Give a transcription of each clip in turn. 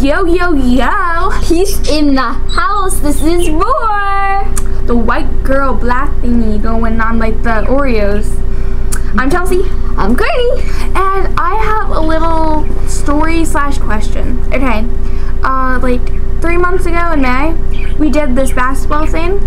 Yo, yo, yo! Peace in the house. This is Roar. The white girl black thingy going on like the Oreos. I'm Chelsea. I'm Courtney. And I have a little story / question. Okay. Like 3 months ago in May, we did this basketball thing.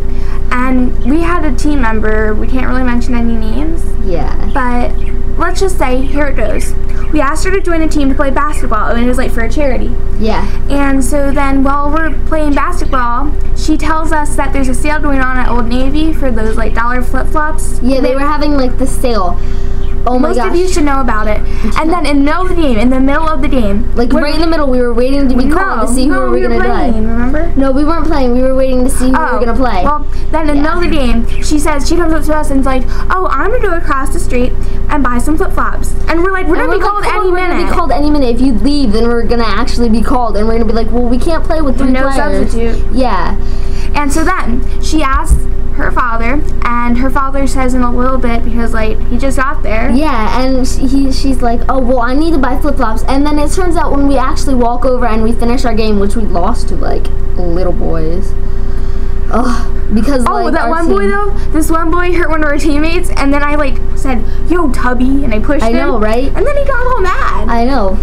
And we had a team member, we can't really mention any names. Yeah. But let's just say, here it goes. We asked her to join a team to play basketball, and it was like for a charity. Yeah. And so then while we're playing basketball, she tells us that there's a sale going on at Old Navy for those like dollar flip-flops. Yeah, they were having like the sale. Oh my gosh. Most of you should know about it. And then in the middle of the game. Like right in the middle, we were waiting to be called to see who we were going to play. Remember? No, we weren't playing. We were waiting to see who we were going to play. Well, then in the middle of the game, she comes up to us and is like, oh, I'm going to go across the street and buy some flip-flops. And we're like, we're going to be called any minute. We're going to be called any minute. If you leave, then we're going to actually be called. And we're going to be like, well, we can't play with 3 players. No substitute. Yeah. And so then she asks her father, and her father says in a little bit, because like he just got there. Yeah, and she's like, oh well, I need to buy flip-flops. And then it turns out when we actually walk over and we finish our game, which we lost to like little boys. Because like that one boy though, this one boy hurt one of our teammates, and then I like said, yo Tubby, and I pushed him. I know, right? And then he got all mad. I know.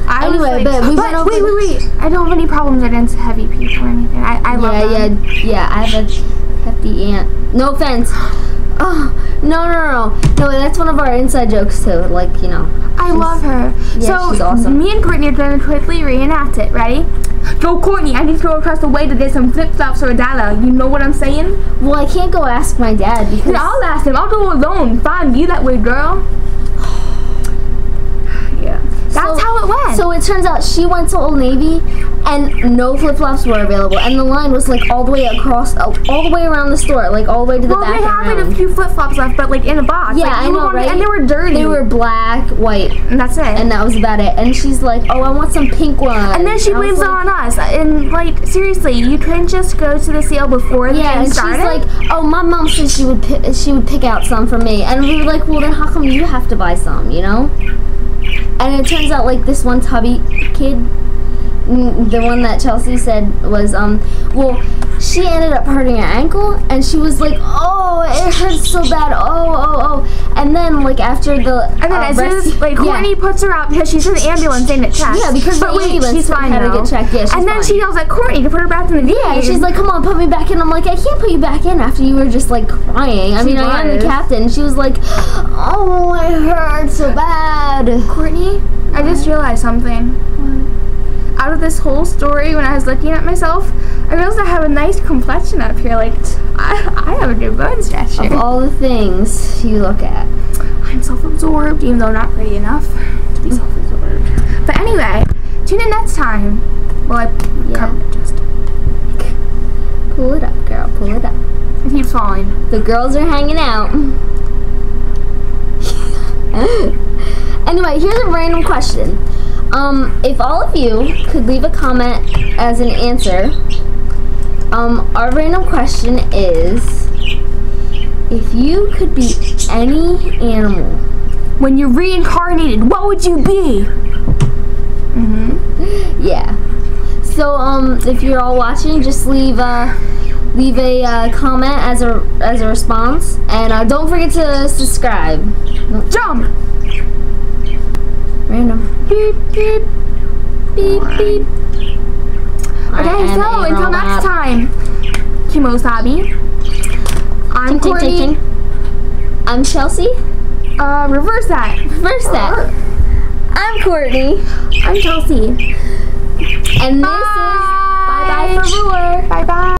Anyway, but we went over. Wait. I don't have any problems against heavy people or anything. I love them. Yeah, I have a hefty aunt. No offense. Oh, no, that's one of our inside jokes too. Like, you know. I love her. Yeah, so she's awesome. Me and Courtney are going to quickly reenact it. Ready? Go, Courtney. I need to go across the way to get some flip-flops or a dollar. You know what I'm saying? Well, I can't go ask my dad because I'll ask him. I'll go alone. Fine, be that way, girl. Yeah. That's how it went. So it turns out she went to Old Navy and no flip-flops were available. And the line was like all the way across, all the way around the store, like all the way to the back. Well, they have like a few flip-flops left, but like in a box. Yeah, like, I know, right? And they were dirty. They were black, white. And that's it. And that was about it. And she's like, oh, I want some pink ones. And then she blames it on us. And like, seriously, you couldn't just go to the sale before the game started? Yeah, and she's like, oh, my mom said she would pick out some for me. And we were like, well, then how come you have to buy some, you know? And it turns out, like, this one Tubby kid, the one that Chelsea said was, well, she ended up hurting her ankle, and she was like, oh, it hurts so bad, oh. And then, like, after the And then as soon as, like, Courtney puts her out, because she's in the ambulance and it checked. Yeah, because the ambulance she's fine had to get checked. Yeah, she's and then fine. she yells at Courtney to put her back in the game. Yeah, and she's like, come on, put me back in. I'm like, I can't put you back in after you were just, like, crying. I mean, I am the captain. She was like, oh, it hurts so bad. Courtney, I just realized something. Out of this whole story, when I was looking at myself, I realized I have a nice complexion up here. Like, I have a good bone structure. Of all the things you look at. I'm self-absorbed, even though not pretty enough to be self-absorbed. But anyway, tune in next time. Well, I covered it just. Pull it up, girl. Pull it up. It keeps falling. The girls are hanging out. Anyway, here's a random question. If all of you could leave a comment as an answer, our random question is, if you could be any animal, when you're reincarnated, what would you be? Yeah. So, if you're all watching, just leave a comment as a response, and don't forget to subscribe. Jump! Random. Beep, beep. Beep, beep. Okay, so until next time, Kimosabi. I'm Courtney. I'm Chelsea. Reverse that. Reverse that. I'm Courtney. I'm Chelsea. And this is Bye Bye for Roar. Bye bye.